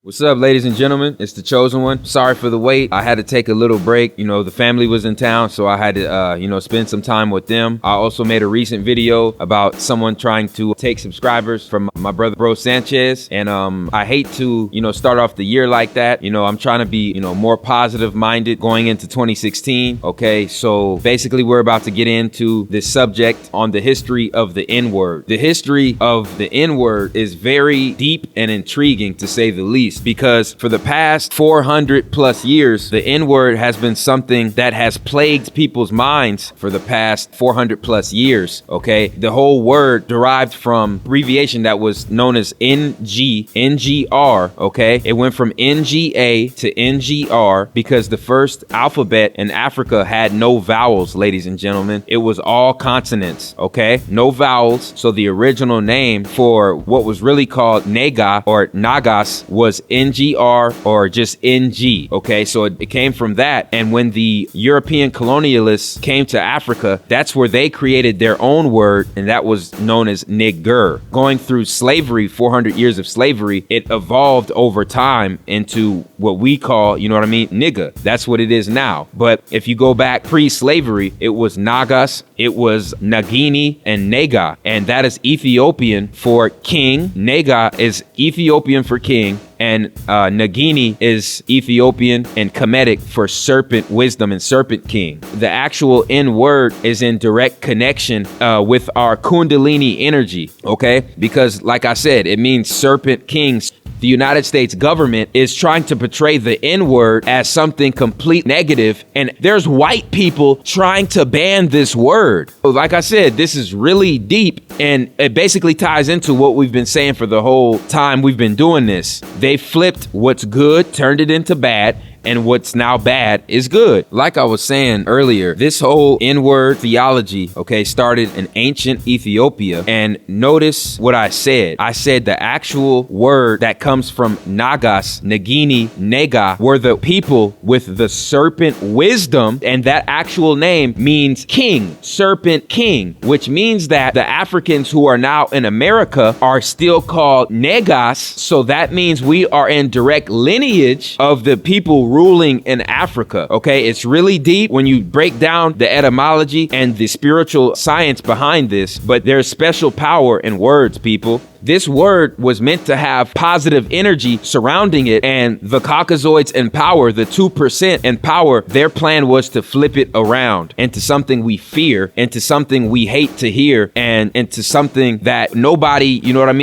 What's up, ladies and gentlemen? It's the Chosen One. Sorry for the wait. I had to take a little break. The family was in town, so I had to, spend some time with them. I also made a recent video about someone trying to take subscribers from my brother, Bro Sanchez. And I hate to, start off the year like that. I'm trying to be, more positive minded going into 2016. Okay, so basically we're about to get into this subject on the history of the N-word. The history of the N-word is very deep and intriguing, to say the least. Because for the past 400 plus years, the N-word has been something that has plagued people's minds for the past 400 plus years, okay? The whole word derived from abbreviation that was known as NGR, okay? It went from NGA to NGR because the first alphabet in Africa had no vowels, ladies and gentlemen. It was all consonants, okay? No vowels. So the original name for what was really called Naga or Nagas was NGR or just NG. Okay, so it came from that. And when the European colonialists came to Africa, that's where they created their own word, and that was known as nigger. Going through slavery, 400 years of slavery, it evolved over time into what we call, nigga. That's what it is now. But if you go back pre-slavery, it was Nagas, it was Nagini, and Naga. And that is Ethiopian for king. Naga is Ethiopian for king. And Nagini is Ethiopian and Kemetic for serpent wisdom and serpent king. The actual N word is in direct connection with our Kundalini energy, okay? Because like I said, it means serpent kings. The United States government is trying to portray the N-word as something complete negative, and there's white people trying to ban this word. Like I said, this is really deep, and it basically ties into what we've been saying for the whole time we've been doing this. They flipped what's good, turned it into bad, and what's now bad is good. Like I was saying earlier, this whole N-word theology, okay, started in ancient Ethiopia. And notice what I said. I said the actual word that comes from Nagas, Nagini, Naga, were the people with the serpent wisdom. And that actual name means king, serpent king, which means that the Africans who are now in America are still called Nagas. So that means we are in direct lineage of the people ruling in Africa. Okay, it's really deep when you break down the etymology and the spiritual science behind this, but there's special power in words, people. This word was meant to have positive energy surrounding it, and the Caucasians in power, the 2% in power, their plan was to flip it around into something we fear, into something we hate to hear, and into something that nobody,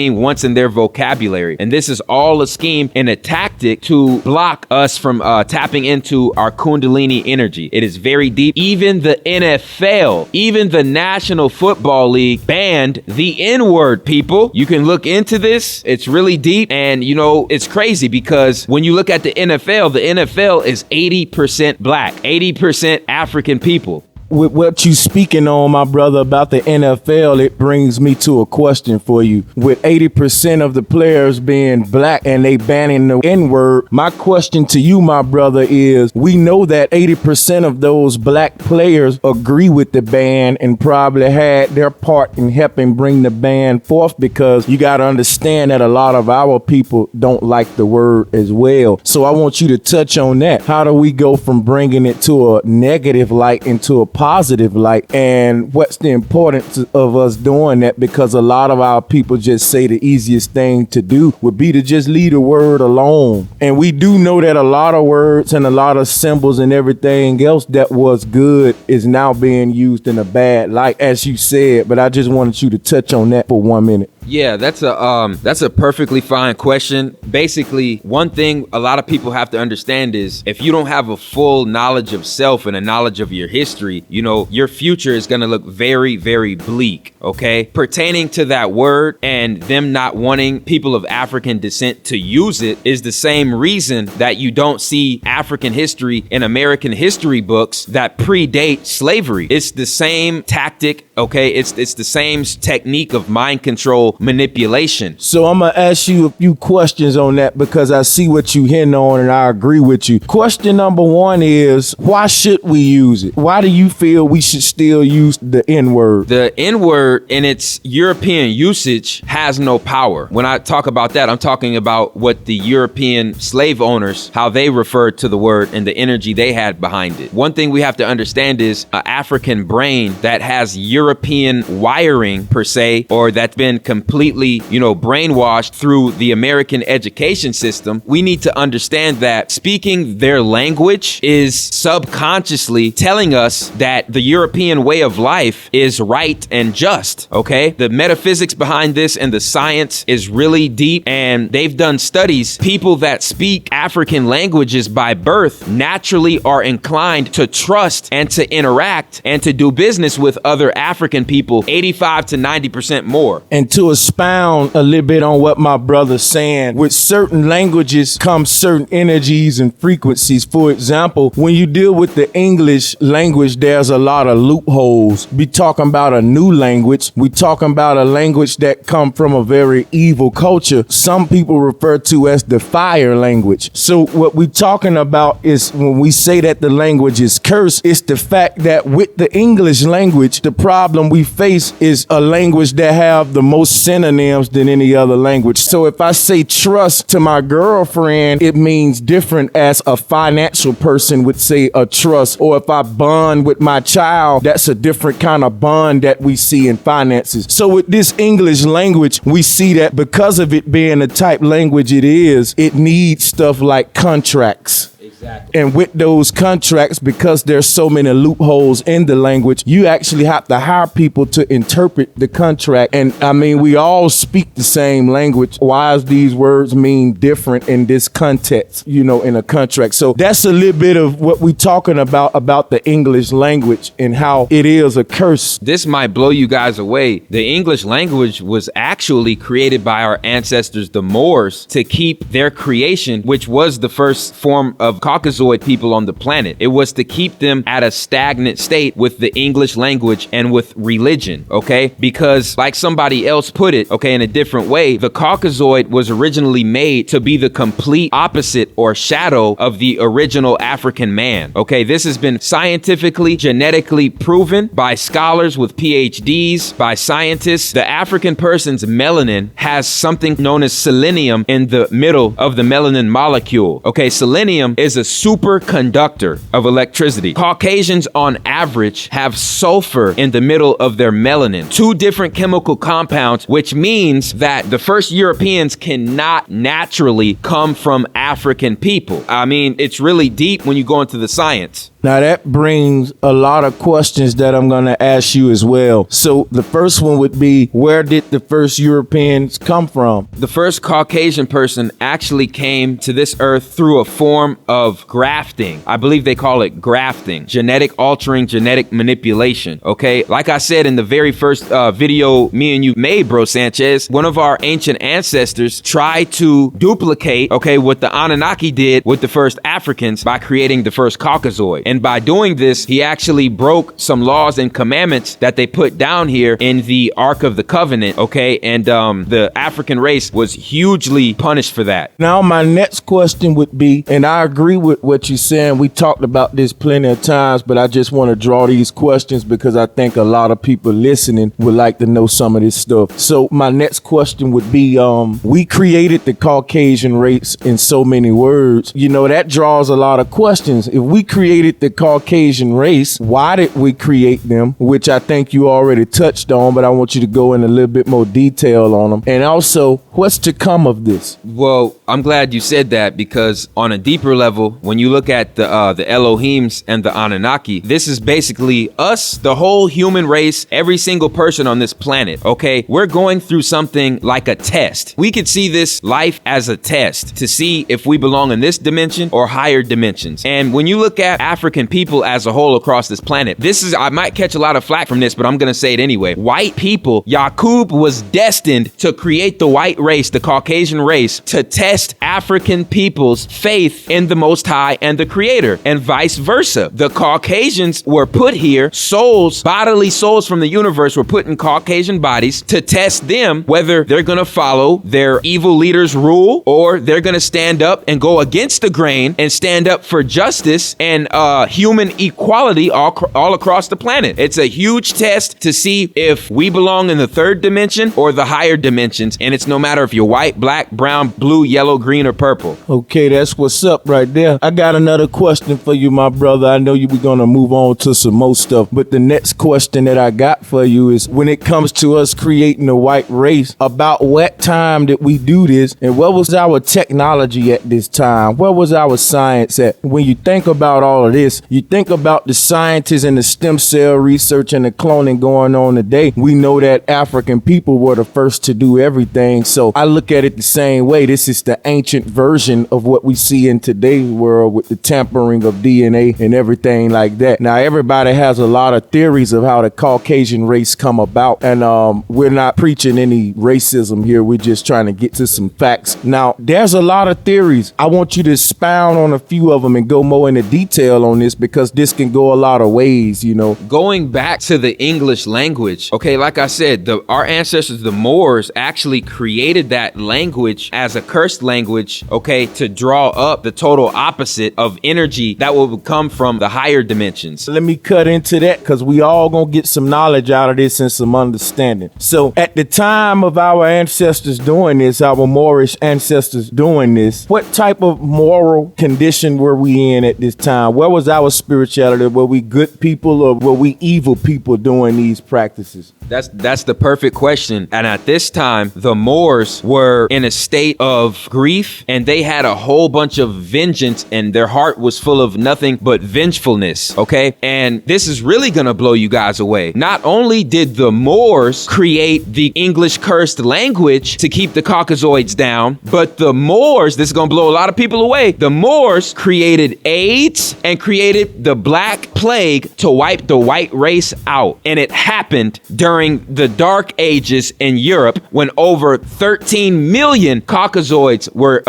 wants in their vocabulary. And this is all a scheme and a tactic to block us from tapping into our Kundalini energy. It is very deep. Even the NFL, even the National Football League banned the N-word, people. You can look into this. It's really deep, and it's crazy because when you look at the NFL is 80% black, 80% African people. With what you speaking on, my brother, about the NFL, it brings me to a question for you. With 80% of the players being black and they banning the N-word, my question to you, my brother, is we know that 80% of those black players agree with the ban and probably had their part in helping bring the ban forth, because you got to understand that a lot of our people don't like the word as well. So I want you to touch on that. How do we go from bringing it to a negative light into a positive light, and what's the importance of us doing that? Because a lot of our people just say the easiest thing to do would be to just leave the word alone. And we do know that a lot of words and a lot of symbols and everything else that was good is now being used in a bad light, as you said. But I just wanted you to touch on that for 1 minute. Yeah, that's a perfectly fine question. Basically, one thing a lot of people have to understand is if you don't have a full knowledge of self and a knowledge of your history, your future is going to look very, very bleak, okay? Pertaining to that word and them not wanting people of African descent to use it is the same reason that you don't see African history in American history books that predate slavery. It's the same tactic, okay? It's the same technique of mind control cultural manipulation. So I'm gonna ask you a few questions on that because I see what you hitting on and I agree with you. Question number one is, why should we use it? Why do you feel we should still use the N-word? The N-word in its European usage has no power. When I talk about that, I'm talking about what the European slave owners, how they referred to the word and the energy they had behind it. One thing we have to understand is an African brain that has European wiring per se, or that's been completely, brainwashed through the American education system. We need to understand that speaking their language is subconsciously telling us that the European way of life is right and just, okay? The metaphysics behind this and the science is really deep, and they've done studies. People that speak African languages by birth naturally are inclined to trust and to interact and to do business with other African people 85 to 90% more. And to expound a little bit on what my brother's saying, with certain languages come certain energies and frequencies. For example, when you deal with the English language, there's a lot of loopholes. We talking about a new language. We talking about a language that come from a very evil culture. Some people refer to as the fire language. So what we talking about is when we say that the language is cursed, it's the fact that with the English language, the problem we face is a language that have the most synonyms than any other language. So if I say trust to my girlfriend, it means different as a financial person would say a trust. Or if I bond with my child, that's a different kind of bond that we see in finances. So with this English language, we see that because of it being the type language it is, it needs stuff like contracts. Exactly. And with those contracts, because there's so many loopholes in the language, you actually have to hire people to interpret the contract. And I mean, we all speak the same language. Why does these words mean different in this context, in a contract? So that's a little bit of what we're talking about the English language and how it is a curse. This might blow you guys away. The English language was actually created by our ancestors, the Moors, to keep their creation, which was the first form of Caucasoid people on the planet. It was to keep them at a stagnant state with the English language and with religion, okay? Because like somebody else put it, okay, in a different way, the Caucasoid was originally made to be the complete opposite or shadow of the original African man, okay? This has been scientifically, genetically proven by scholars with PhDs, by scientists. The African person's melanin has something known as selenium in the middle of the melanin molecule, okay? Selenium is a superconductor of electricity. Caucasians on average have sulfur in the middle of their melanin, two different chemical compounds, which means that the first Europeans cannot naturally come from African people. I mean, it's really deep when you go into the science. Now that brings a lot of questions that I'm going to ask you as well. So the first one would be, where did the first Europeans come from? The first Caucasian person actually came to this earth through a form of grafting. I believe they call it grafting, genetic altering, genetic manipulation. Okay. Like I said in the very first video me and you made, Bro Sanchez, one of our ancient ancestors tried to duplicate, okay, what the Anunnaki did with the first Africans by creating the first Caucasoid. And by doing this, he actually broke some laws and commandments that they put down here in the Ark of the Covenant, okay? And the African race was hugely punished for that. Now, my next question would be, and I agree with what you're saying, we talked about this plenty of times, but I just want to draw these questions because I think a lot of people listening would like to know some of this stuff. So my next question would be, we created the Caucasian race in so many words. That draws a lot of questions. If we created the Caucasian race, why did we create them? Which I think you already touched on, but I want you to go in a little bit more detail on them. And also, what's to come of this? Well, I'm glad you said that, because on a deeper level, when you look at the Elohims and the Anunnaki, this is basically us, the whole human race, every single person on this planet, okay? We're going through something like a test. We could see this life as a test to see if we belong in this dimension or higher dimensions. And when you look at African African people as a whole across this planet. I might catch a lot of flack from this, but I'm gonna say it anyway. White people, Yaqub was destined to create the white race, the Caucasian race, to test African people's faith in the Most High and the Creator, and vice versa. The Caucasians were put here, souls, bodily souls from the universe were put in Caucasian bodies to test them whether they're gonna follow their evil leaders' rule or they're gonna stand up and go against the grain and stand up for justice and human equality all across the planet. It's a huge test to see if we belong in the third dimension or the higher dimensions, and it's no matter if you're white, black, brown, blue, yellow, green, or purple. Okay, that's what's up right there. I got another question for you, my brother. I know you were gonna move on to some more stuff, but the next question that I got for you is, when it comes to us creating a white race, about what time did we do this, and what was our technology at this time? Where was our science at? When you think about all of this, you think about the scientists and the stem cell research and the cloning going on today. We know that African people were the first to do everything. So I look at it the same way. This is the ancient version of what we see in today's world with the tampering of DNA and everything like that. Now, everybody has a lot of theories of how the Caucasian race come about. And we're not preaching any racism here. We're just trying to get to some facts. Now, there's a lot of theories. I want you to expound on a few of them and go more into detail on this, because this can go a lot of ways, you know. Going back to the English language, okay, like I said, our ancestors, the Moors, actually created that language as a cursed language, okay, to draw up the total opposite of energy that will come from the higher dimensions. Let me cut into that, because we all gonna get some knowledge out of this and some understanding. So at the time of our ancestors doing this, our Moorish ancestors doing this, what type of moral condition were we in at this time? Where was our spirituality? Were we good people or were we evil people doing these practices? That's the perfect question. And at this time, the Moors were in a state of grief, and they had a whole bunch of vengeance, and their heart was full of nothing but vengefulness, okay? And this is really gonna blow you guys away. Not only did the Moors create the English cursed language to keep the Caucasoids down, but the Moors, this is gonna blow a lot of people away, the Moors created AIDS and created the Black Plague to wipe the white race out. And it happened during the Dark Ages in Europe, when over 13 million Caucasoids were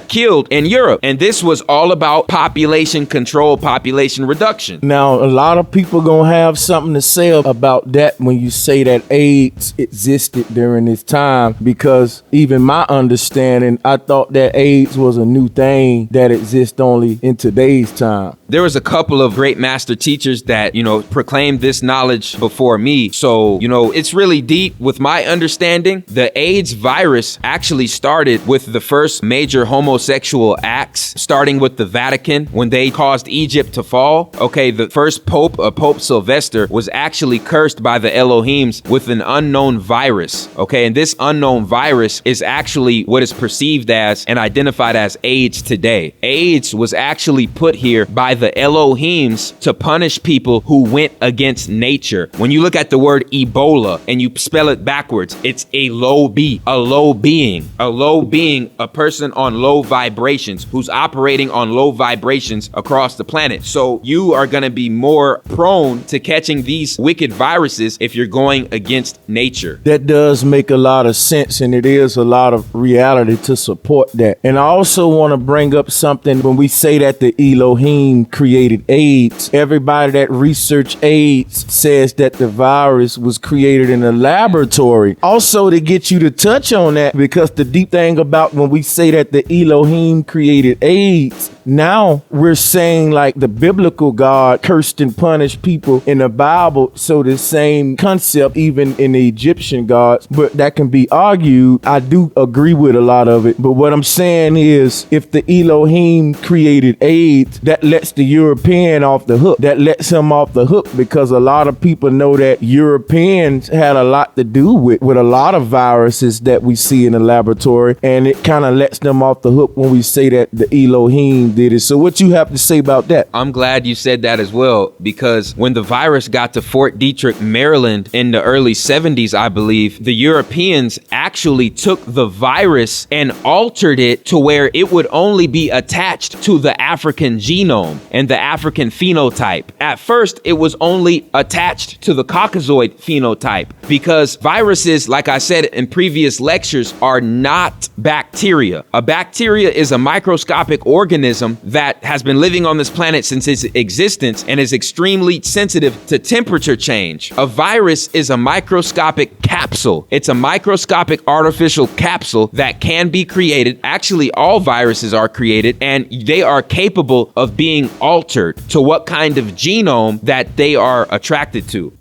killed in Europe. And this was all about population control, population reduction. Now, a lot of people gonna have something to say about that when you say that AIDS existed during this time, because even my understanding, I thought that AIDS was a new thing that exists only in today's time. There was a couple of great master teachers that, proclaimed this knowledge before me. So, it's really deep. With my understanding, the AIDS virus actually started with the first major homosexual acts, starting with the Vatican when they caused Egypt to fall. Okay, the first Pope, Pope Sylvester, was actually cursed by the Elohims with an unknown virus. Okay, and this unknown virus is actually what is perceived as and identified as AIDS today. AIDS was actually put here by the Elohims to punish people who went against nature. When you look at the word Ebola and you spell it backwards, it's a low being, a person on low vibrations who's operating on low vibrations across the planet. So you are going to be more prone to catching these wicked viruses if you're going against nature. That does make a lot of sense, and it is a lot of reality to support that. And I also want to bring up something. When we say that the Elohim created AIDS, everybody that research AIDS says that the virus was created in a laboratory. Also, to get you to touch on that, because the deep thing about when we say that the Elohim created AIDS, now we're saying like the biblical God cursed and punished people in the Bible. So the same concept even in the Egyptian gods, but that can be argued. I do agree with a lot of it. But what I'm saying is, if the Elohim created AIDS, that lets the European off the hook. That lets him off the hook, because a lot of people know that Europeans had a lot to do with a lot of viruses that we see in the laboratory. And it kind of lets them off the hook when we say that the Elohim did it. So what you have to say about that? I'm glad you said that as well, because when the virus got to Fort Detrick, Maryland in the early 70s, I believe, the Europeans actually took the virus and altered it to where it would only be attached to the African genome. genome and the African phenotype. At first, it was only attached to the Caucasoid phenotype because viruses, like I said in previous lectures, are not bacteria. A bacteria is a microscopic organism that has been living on this planet since its existence and is extremely sensitive to temperature change. A virus is a microscopic capsule. It's a microscopic artificial capsule that can be created. Actually, all viruses are created, and they are capable of being altered to what kind of genome that they are attracted to.